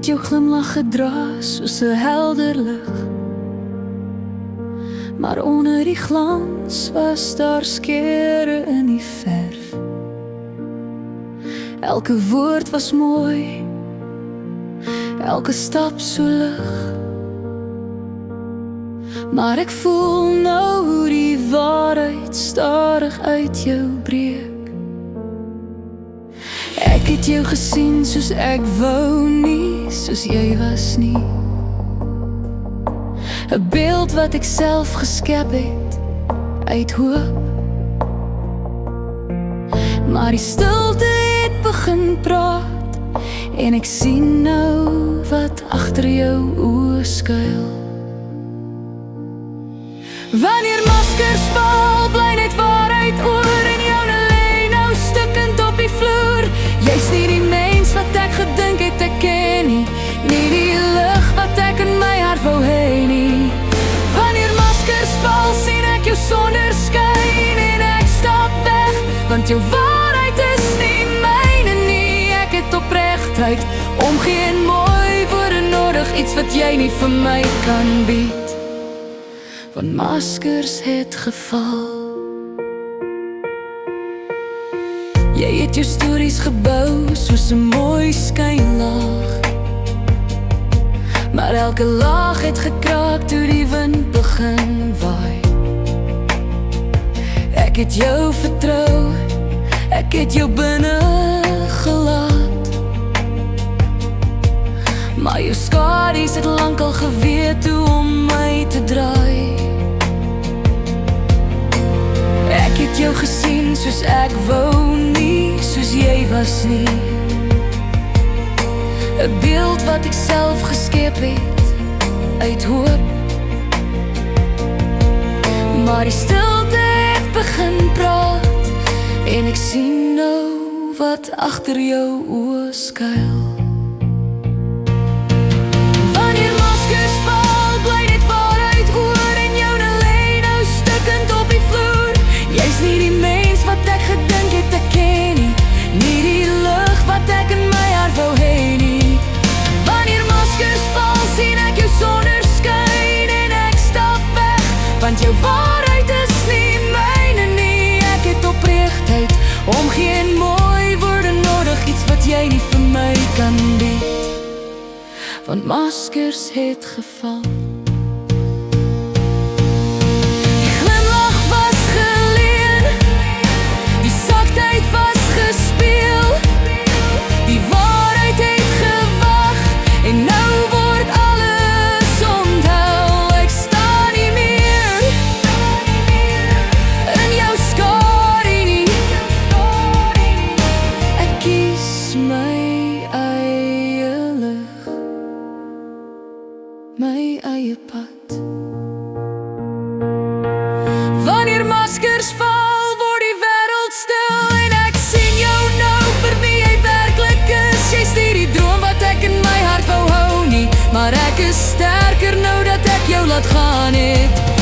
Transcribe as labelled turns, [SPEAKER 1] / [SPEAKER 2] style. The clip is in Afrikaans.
[SPEAKER 1] het jou glimlach gedra soos 'n helder lig, maar onder die glans was daar skeure in die verf. Elke woord was mooi, elke stap so lig, maar ek voel nou hoe die waarheid stadig uit jou breek. Ek het jou gesien soos ek wou nie, soos jy was nie. 'n beeld wat ek self geskep het, uit hoop. Maar die stilte het begin praat, en ek sien nou wat agter jou oë skuil. Wanneer maskers val, bly net waarheid oor, en joune lê nou stukkend op die vloer. Jy's nie die mens wat ek gedink het ek ken nie, nie die lig wat ek in my hart wou hê nie. Wanneer maskers val, sien ek jou sonder skyn, en ek stap weg, want jou waarheid is nie myne nie. Ek het opregtheid, omgee en mooi woorde nodig, iets wat jy nie vir my kan bied, want maskers het geval. Jy het jou stories gebou soos 'n mooi skynlaag, maar elke laag het gekraak toe die wind begin waai. Ek het jou vertrou, ek het jou binne gelaat, maar jou skadu's het lankal geweet hoe om my te draai. Ek het jou gesien soos ek wou nie, soos jy was nie. 'n beeld wat ek self geskep het, uit hoop. Maar die stilte het begin praat, en ek sien nou wat agter jou oë skuil. Wanneer maskers val, bly net waarheid oor, en joune lê nou stukkend op die vloer. Jy's nie die mens wat ek gedink het ek ken nie, nie die lig wat ek in my hart wou hê nie. Wanneer maskers val, sien ek jou sonder skyn, en ek stap weg, want jou waarheid is nie myne nie. Ek het opregtheid, omgee en mooi woorde nodig, iets wat jy nie vir my kan bied, want maskers het geval. My eie pad. Wanneer maskers val, word die wêreld stil, en ek sien jou nou vir wie jy werklik is. Jy's nie die droom wat ek in my hart wou hou nie, maar ek is sterker nou dat ek jou laat gaan het.